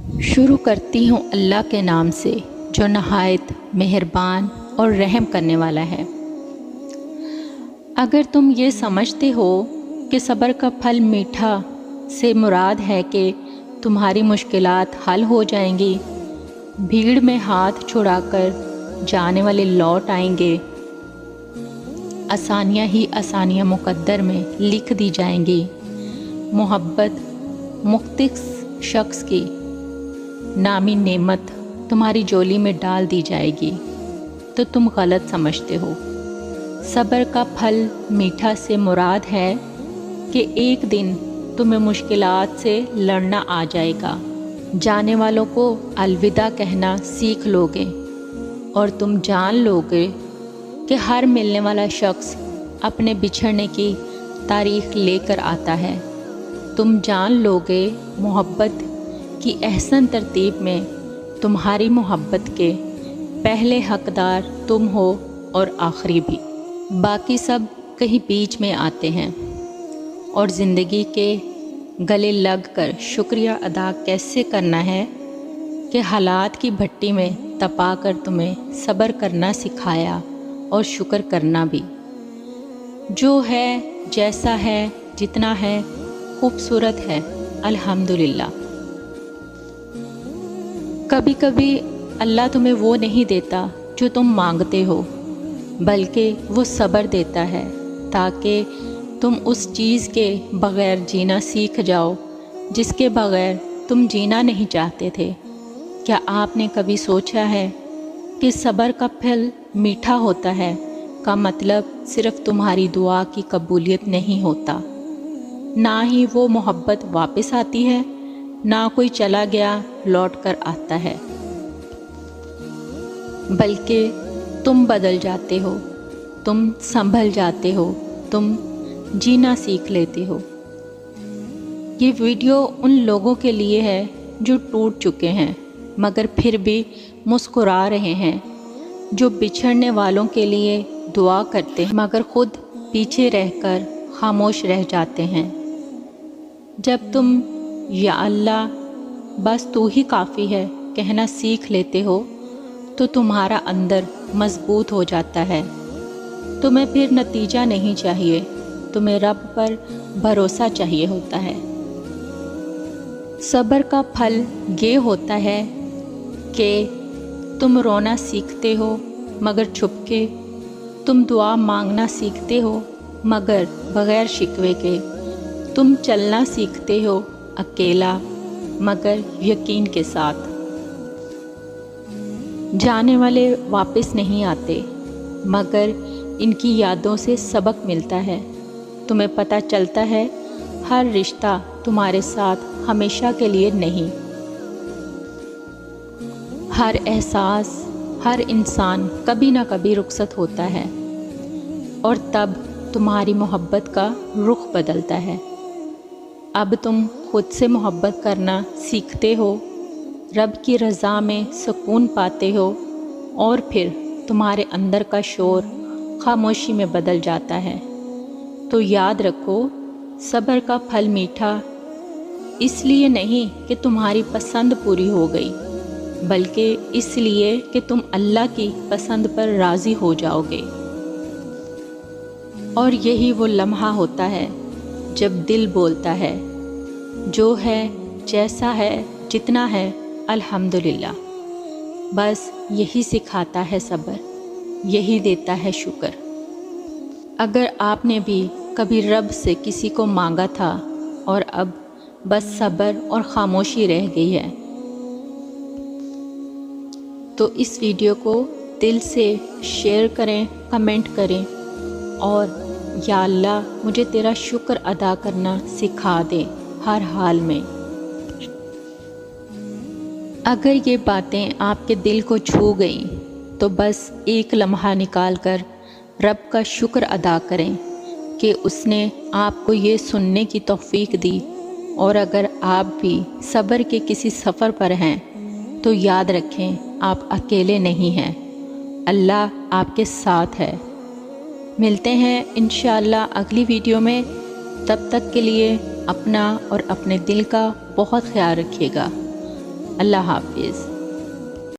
شروع کرتی ہوں اللہ کے نام سے جو نہایت مہربان اور رحم کرنے والا ہے۔ اگر تم یہ سمجھتے ہو کہ صبر کا پھل میٹھا سے مراد ہے کہ تمہاری مشکلات حل ہو جائیں گی، بھیڑ میں ہاتھ چھڑا کر جانے والے لوٹ آئیں گے، آسانیاں ہی آسانیاں مقدر میں لکھ دی جائیں گی، محبت مختص شخص کی نامی نعمت تمہاری جولی میں ڈال دی جائے گی، تو تم غلط سمجھتے ہو۔ صبر کا پھل میٹھا سے مراد ہے کہ ایک دن تمہیں مشکلات سے لڑنا آ جائے گا، جانے والوں کو الوداع کہنا سیکھ لوگے اور تم جان لوگے کہ ہر ملنے والا شخص اپنے بچھڑنے کی تاریخ لے کر آتا ہے۔ تم جان لوگے محبت کی احسن ترتیب میں تمہاری محبت کے پہلے حقدار تم ہو اور آخری بھی، باقی سب کہیں بیچ میں آتے ہیں۔ اور زندگی کے گلے لگ کر شکریہ ادا کیسے کرنا ہے کہ حالات کی بھٹی میں تپا کر تمہیں صبر کرنا سکھایا اور شکر کرنا بھی۔ جو ہے، جیسا ہے، جتنا ہے، خوبصورت ہے، الحمدللہ۔ کبھی کبھی اللہ تمہیں وہ نہیں دیتا جو تم مانگتے ہو، بلکہ وہ صبر دیتا ہے تاکہ تم اس چیز کے بغیر جینا سیکھ جاؤ جس کے بغیر تم جینا نہیں چاہتے تھے۔ کیا آپ نے کبھی سوچا ہے کہ صبر کا پھل میٹھا ہوتا ہے کا مطلب صرف تمہاری دعا کی قبولیت نہیں ہوتا، نہ ہی وہ محبت واپس آتی ہے، نہ کوئی چلا گیا لوٹ کر آتا ہے، بلکہ تم بدل جاتے ہو، تم سنبھل جاتے ہو، تم جینا سیکھ لیتے ہو۔ یہ ویڈیو ان لوگوں کے لیے ہے جو ٹوٹ چکے ہیں مگر پھر بھی مسکرا رہے ہیں، جو بچھڑنے والوں کے لیے دعا کرتے ہیں مگر خود پیچھے رہ کر خاموش رہ جاتے ہیں۔ جب تم یا اللہ بس تو ہی کافی ہے کہنا سیکھ لیتے ہو تو تمہارا اندر مضبوط ہو جاتا ہے۔ تمہیں پھر نتیجہ نہیں چاہیے، تمہیں رب پر بھروسہ چاہیے ہوتا ہے۔ صبر کا پھل یہ ہوتا ہے کہ تم رونا سیکھتے ہو مگر چھپ کے، تم دعا مانگنا سیکھتے ہو مگر بغیر شکوے کے، تم چلنا سیکھتے ہو اکیلا مگر یقین کے ساتھ۔ جانے والے واپس نہیں آتے مگر ان کی یادوں سے سبق ملتا ہے۔ تمہیں پتہ چلتا ہے ہر رشتہ تمہارے ساتھ ہمیشہ کے لیے نہیں، ہر احساس، ہر انسان کبھی نہ کبھی رخصت ہوتا ہے، اور تب تمہاری محبت کا رخ بدلتا ہے۔ اب تم خود سے محبت کرنا سیکھتے ہو، رب کی رضا میں سکون پاتے ہو، اور پھر تمہارے اندر کا شور خاموشی میں بدل جاتا ہے۔ تو یاد رکھو، صبر کا پھل میٹھا اس لیے نہیں کہ تمہاری پسند پوری ہو گئی، بلکہ اس لیے کہ تم اللہ کی پسند پر راضی ہو جاؤ گے۔ اور یہی وہ لمحہ ہوتا ہے جب دل بولتا ہے جو ہے، جیسا ہے، جتنا ہے، الحمدللہ۔ بس یہی سکھاتا ہے صبر، یہی دیتا ہے شکر۔ اگر آپ نے بھی کبھی رب سے کسی کو مانگا تھا اور اب بس صبر اور خاموشی رہ گئی ہے، تو اس ویڈیو کو دل سے شیئر کریں، کمنٹ کریں، اور یا اللہ مجھے تیرا شکر ادا کرنا سکھا دے ہر حال میں۔ اگر یہ باتیں آپ کے دل کو چھو گئیں تو بس ایک لمحہ نکال کر رب کا شکر ادا کریں کہ اس نے آپ کو یہ سننے کی توفیق دی۔ اور اگر آپ بھی صبر کے کسی سفر پر ہیں تو یاد رکھیں آپ اکیلے نہیں ہیں، اللہ آپ کے ساتھ ہے۔ ملتے ہیں انشاءاللہ اگلی ویڈیو میں، تب تک کے لیے اپنا اور اپنے دل کا بہت خیال رکھیے گا۔ اللہ حافظ۔